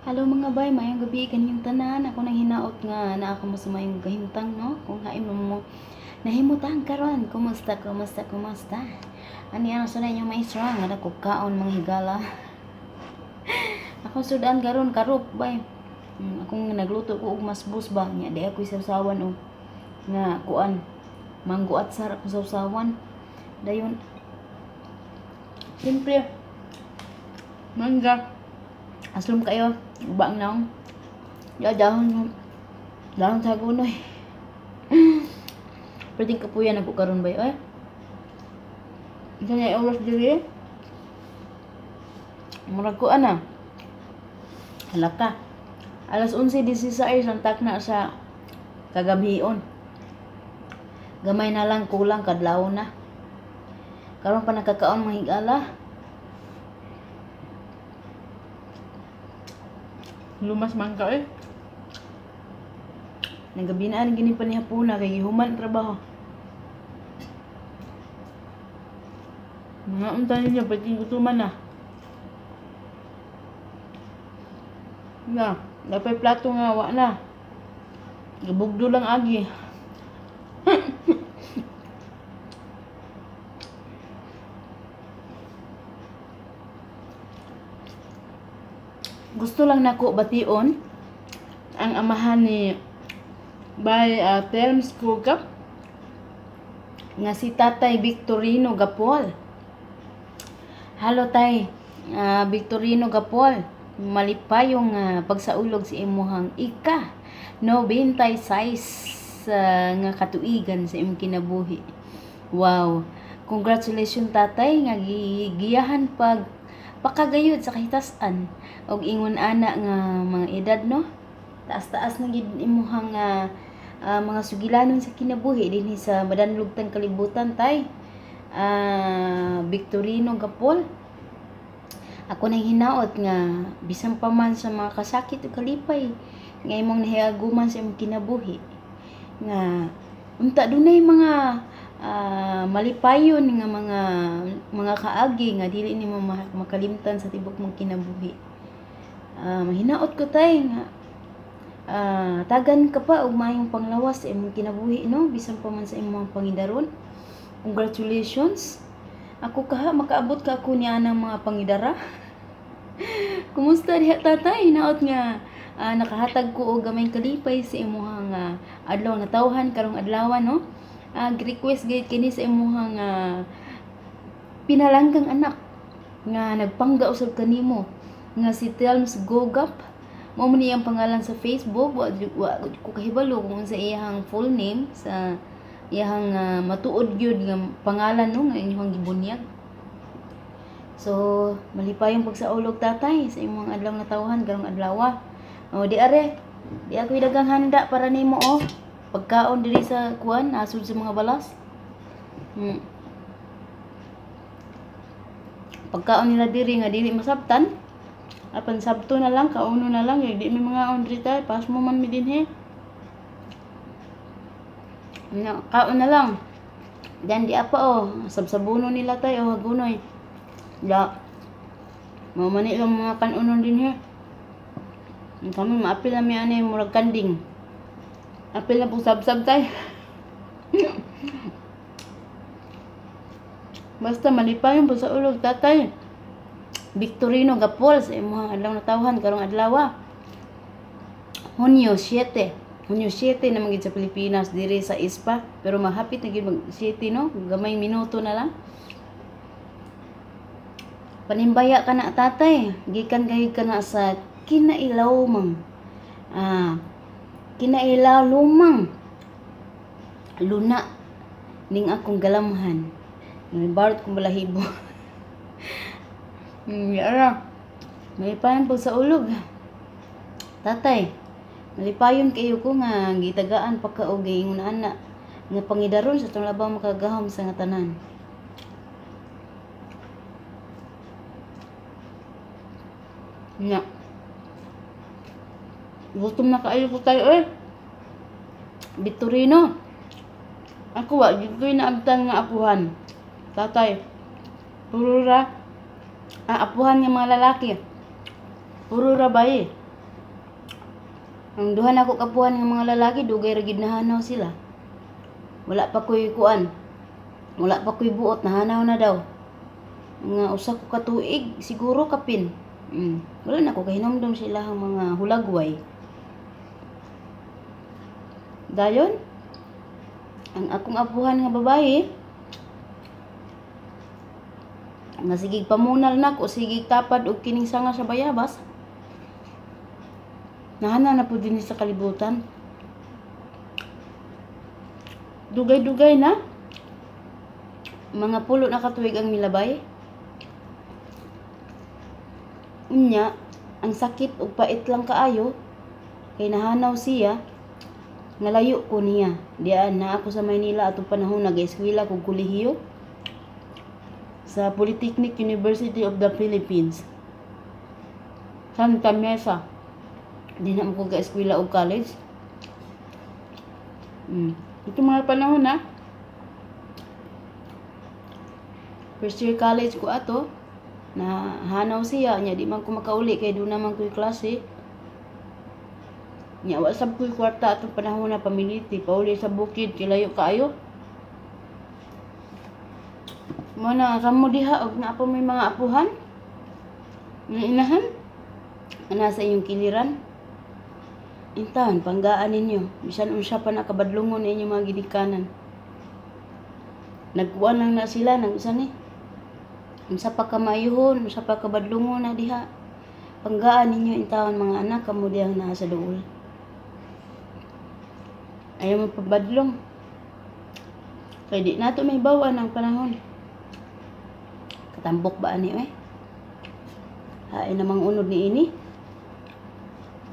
Hello mga bay, mayong gabi kanyang tanan. Ako nang hinaot nga na ako mo sa mayong kahintang, no? Kung haim mo nahimutang karon. Kumusta? Ani ano sa inyo maestro nga dako kaon mga higala. Ako sudan karon karop bay. Akong nagluto ko og masbus ba nya di ako isawsawan og nga kuan manggo at sarap ko sawsawan. Dayon siyempre mangga aslom kayo ubang naong dahon sa gunoy. Pwedeng kapuyan ako karon ba eh. Kanya oras diri. Murag ko ana. Halaka. Alas 11:16 ang takna sa kagabion. Gamay na lang kulang kadlaw na. Karon pa nakakaon mga higala. Lumas man ka eh. Nagabinaan gini pa ni hapuna kay human trabaho. Mga unta niya pati gutuman na. Dapat plato nga wa na. Gabugdo lang agi. Gusto lang nako bation ang amahan ni by Terms Kugap nga si Tatay Victorino Gapol. Halo tay, Victorino Gapol. Malipayong pagsaulog si imuhang ika 96 nga katuigan sa imong kinabuhi. Wow. Congratulations tatay nga gigiyahan pag pakagayod sa kahitasan og ingon ana nga mga edad no. Taas-taas na gid imuhang mga sugilanon sa kinabuhi dinhi sa madanlugtang kalibutan tay. Victorino Gapol. Ako nang hinaot nga bisan pa man sa mga kasakit o kalipay nga imong nahiaguman sa imong kinabuhi nga unta dunay mga malipayon nga mga kaagi nga dili nimo makalimtan sa tibok mong kinabuhi. Mahinaot ko tay nga tagan ka pa og maayong panglawas sa imong kinabuhi no bisan pa man sa imong pangidaron. Congratulations. Ako kaha makaabot ka ako ni anang mga pangidara. Kumusta diha tatay? Hinaot nga nakahatag ko og gamay kalipay sa imong adlaw nga tawhan karong adlaw no. Request gayud kini sa imong pinalanggang anak nga nagpangga usab kanimo nga si Telms Gogap. Mao man iyang pangalan sa Facebook. Wa ko kahibalo kung sa iyang full name sa iyang matuod gyud nga pangalan no nga inyong gibunyag. So malipayong pagsaulog tatay sa imong adlaw nga tawhan karong adlaw. Di ako dagang handa para nimo pagkaon diri sa kuan asud sa mga balas. Pagkaon nila diri nga dili masabtan. Apan sabto na lang kauno na lang di may mga on diri tay pas mo man mi dinhi. Kaon na lang. Dan di apa sabsabuno nila tay hagunoy. Mamani lang mga kanunon dinhi. Kami maapil na mi ani murag kanding. Apil na po sab-sab tay. Basta malipayong po sa ulog tatay. Victorino Gapol sa imong adlaw na tawhan karong adlaw. Hunyo 7 naman gid sa Pilipinas diri sa ISPA pero mahapit na gid mag 7 no, gamay minuto na lang. Panimbaya ka na tatay, gikan gayud ka na sa kinailawmang lumang luna ning akong galamhan. Barot kong balahibo. Yara. Malipayon po sa ulog. Tatay, malipayon kayo ko nga gitagaan pa ka og ingon ana nga pangidaron sa tong labaw makagahom sa nga tanan. Nya. Gutom na kaayo ko tayo Victorino. Ako wa gyud ko naabtan nga apuhan. Tatay. Puro ra apuhan nga mga lalaki. Puro ra bae. Ang duha na ko kapuhan ng mga lalaki, dugay ra gid nahanaw sila. Wala pa ko'y kuan. Wala pa ko'y buot, nahanaw na daw. Mga usa ko ka tuig, siguro kapin. Wala na ko kahinomdom sila ang mga hulagway. Dayon, ang akong apuhan nga babae, nga sigig pamunal na ko, sigig tapad og kining sanga sa bayabas, nahana na po din sa kalibutan. Dugay-dugay na. Mga 10 na katuig ang milabay. Unya, ang sakit ug pait lang kaayo, kay nahanaw siya, nalayo ko niya. Diyan na ako sa Maynila atong panahon nag-eskwela kog kolehiyo sa Polytechnic University of the Philippines, Santa Mesa. Di na ako ga-eskwela og college. Ito mga panahon na first year college ko ato, na hanaw siya, nya di man ko makauli kay doon naman ko'y klase. Nya wa sab ko'y kwarta atong panahon na pamiliti, pauli sa bukid, kilayo kaayo. Mana ramo diha og na pa may mga apuhan, mga inahan, ana sa inyong kiliran. Intahan, panggaan ninyo, bisan unsa pa nakabadlungon ninyo mga ginikanan. Nagkuan lang na sila ng isa ni. Unsa pa kamayuhon, unsa pa kabadlungon na diha. Panggaan ninyo intawon mga anak, kamo diyang naa sa duol. Ayaw mo pabadlong. Kaya di nato may bawan ang panahon. Katambok ba ani eh? Hain namang unod ni ini.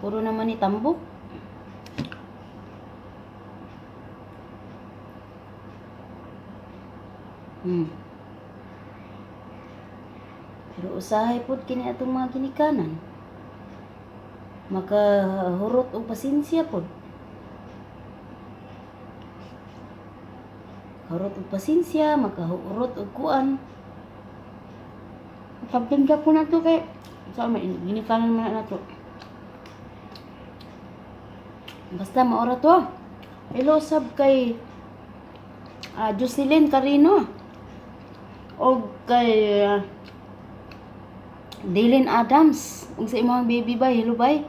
Puro naman ni tambok. Pero usahay pud kini atong mga ginikanan. Makahurot og pasensya pud. Hurot og pasensya, makahurot og kuan. Pagpinda po na to kay sa may ginikanan man na to. Basta maora to. Hello sab kay Jocelyn Carino o kay Dylan Adams ug sa imong baby bay. Hello bay.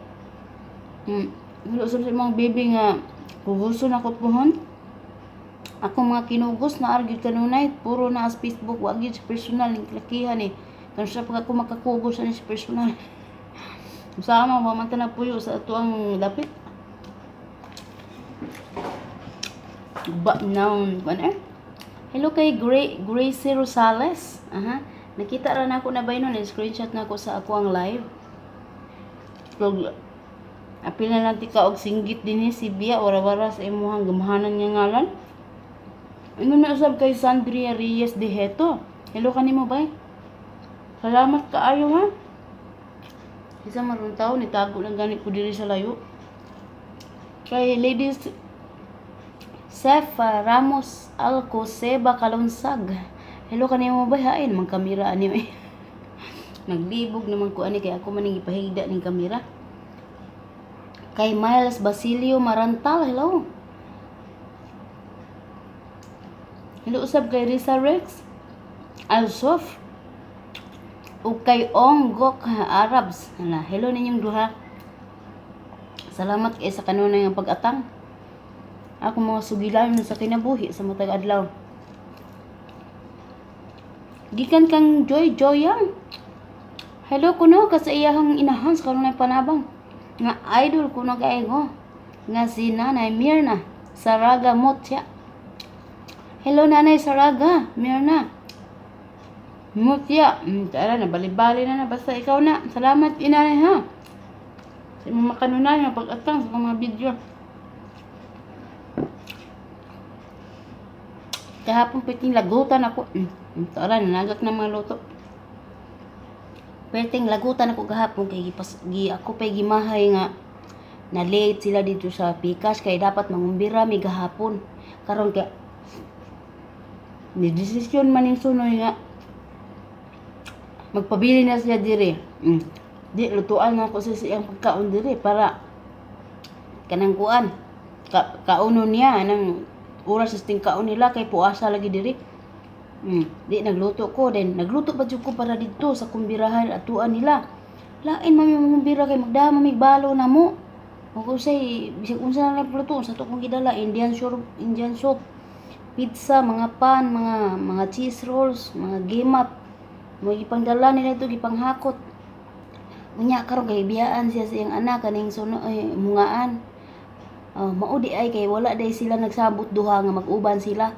Hello sa imong baby nga puguso na ko pohon. Ako mga kinugos na argyud kanunay, puro na as Facebook, wag gyud sa personal ning lakihan ni. Kan sa pag ako makakugos ani sa personal. Sama wa man ta puyo sa atuang dapit. Ba noun kan Hello kay Gracie Rosales. Nakita ra nako na bay nun, screenshot nako sa ako ang live. Kog apil na lang tika og singgit dinhi si Bia wara-wara sa imuhang gamahanan nga ngalan. Ingon na usab kay Sandria Reyes de Heto. Hello kanimo bay. Salamat kaayo ha. Isa maron tawo ni tago lang gani ko diri sa layo. Kay ladies Sefa Ramos Alcoseba Kalunsag. Hello kanimo bay hain mang kamera ani eh. Naglibog naman ko ani kay ako man ipahigda ning kamera. Kay Miles Basilio Marantal, hello. Hello usab kay Risa Rex Alsof ug kay Onggok Arabs. Hello ninyong duha. Salamat kay sa kanunay nga pag-atang. Ako mga sugilan sa kinabuhi sa matag adlaw. Gikan kang Joy Joyang. Hello kuno ka sa iyahang inahan sa kanunay panabang. Nga idol kuno kay ko. Nga si Nanay Mirna Saraga Motya. Hello Nanay Saraga Mirna Mutya. Tara na bali-bali na basta ikaw na. Salamat inanay ha. Sa mga kanunay nga pag-atang sa mga video. Kahapon piting lagutan ako. Tara nanagak na mga luto. Piting lagutan ako kahapon kay ako pay gimahay nga na late sila dito sa Pikas kay dapat mangumbira mi gahapon. Karon kay ni desisyon man ning sunoy nga magpabili na siya dire. Di lutuan na ako sa siyang pagkaon dire para kanang kuan. Kauno niya nang oras sa kaon nila kay puasa lagi diri. Di nagluto ko din. Nagluto pa jud ko para dito sa kumbirahan atuan nila. Lain man yung kumbira kay magdama mig balo na mo. Ug usay bisag unsa na lang luto sa to kong gidala Indian soup, pizza, mga pan, mga cheese rolls, mga gimat. Mo gipangdala nila ito gipanghakot. Unya karon kay biyaan siya sa iyang anak kaning mungaan. Maudi ay kay wala day sila nagsabot duha nga mag-uban sila.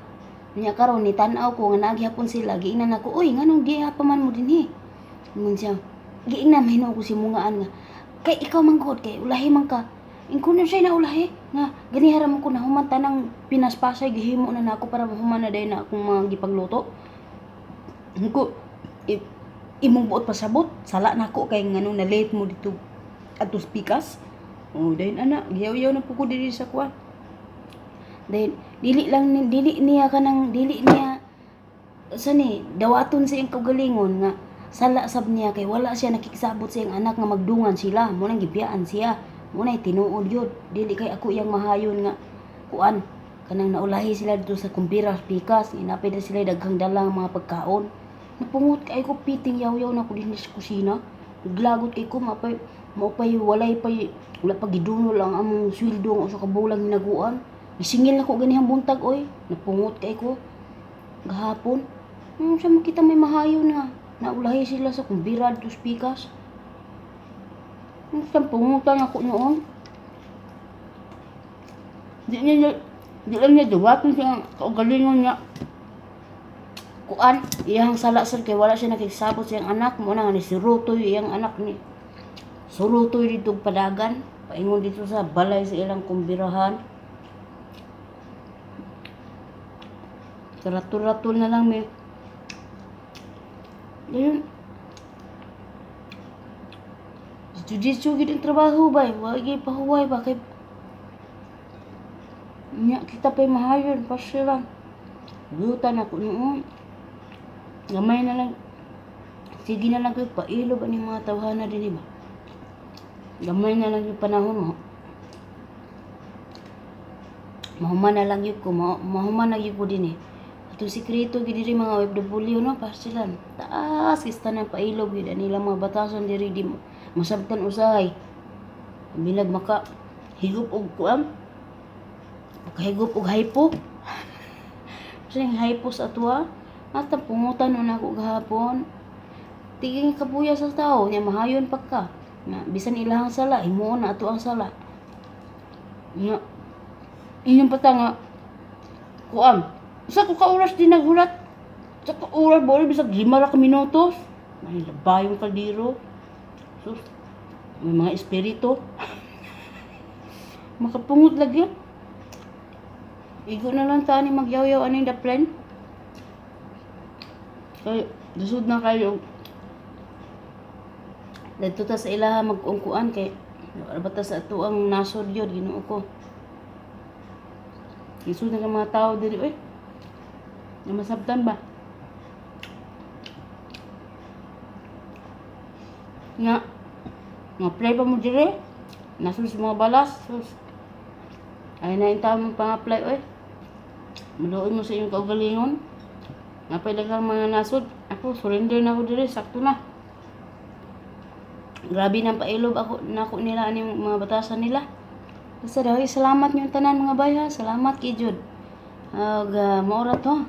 Unya karon ni tan-aw ko nga naghapon sila giingnan ako, "Uy, nganong di pa man mo dinhi?" Ingon siya, giingnan mahino ko si mungaan nga, "Kay ikaw man god kay ulahi man ka." Ingkuno siya na ulahi nga ganihara mo ko na human tanang pinaspasay gihimo na nako para mahuman na day na akong mga gipagluto. Ko imong buot pasabot sala nako kay nganong na late mo dito atus pikas. Dayon ana giyaw-yaw na po ko diri sa kuan. Dayon dili niya sani dawaton sa iyang kaugalingon nga sala sab niya kay wala siya nakikisabot sa iyang anak nga magdungan sila mo nang gibiyaan siya mo nay tinuod yun dili kay ako iyang mahayon nga kuan kanang naulahi sila dito sa kumbira pikas inapay na sila daghang dalang mga pagkaon. Napungot kay ko piting yaw-yaw na ko dinhi sa kusina. Naglagot kay ko mapay wala pa gidunol ang among sweldo sa kabulang hinaguan. Isingil na ko ganihang buntag oy. Napungot kay ko gahapon. Sa makita may mahayon nga naulahi sila sa kumbira dito sa pikas. Sa pungutan ako noon. Di lang niya duwaton siya kaugalingon niya. Kuan iyang sala sir kay wala siya nakikisabot sa iyang anak mo na nga ni Surutoy iyang anak ni Surutoy dito padagan paingon dito sa balay sa ilang kumbirahan. Ratul-ratul na lang may yun. Dito gid ang trabaho ba wagi pahuway ba kay nya kita pay mahayon pa sila. Butan ako noon. Gamay na lang. Sige na lang kayo pailo ba ni mga tawhana din ba? Gamay na lang yung panahon mo. Mahuman na lang yun ko. Mahuman na yun ko din eh. Itong sikreto gid diri mga OFW no pasilan. Taas kista na pailog gid nila mga batason diri di masabtan usahay. Bilag maka higup og kuam. Kahigup og hypo. Sing hypo sa tuwa. At pungutan na ako gahapon. Tiging kabuya sa tao, niya mahayon pagka. Na bisan ilahang sala, imo na ato ang sala. Nga inyong pata nga kuan. Sa ko ka oras din naghulat. Sa ka oras bawal bisag 5 ka minutos. May labayong kaldero. Sus, may mga espiritu. Makapungot lagi. Igo na lang tani magyaw-yaw aning daplen. Kay dusod na kayo. Dito ta sa ilaha mag-ungkuan kay bata sa ato ang nasod yun Ginoo ko. Isud na mga tao diri oy. Na masabtan ba? Nga play pa mo diri. Nasud sa mga balas. Sus. Ay na yung tao mong pang-apply oy. Maluoy mo sa iyong kaugalingon. Napay daghang mga nasod. Ako surrender na ako diri, sakto na. Grabe nang pailob ako nako nila ani mga batasan nila. Basta daw salamat niyo tanan mga bay ha. Salamat kay Jud. Maura to.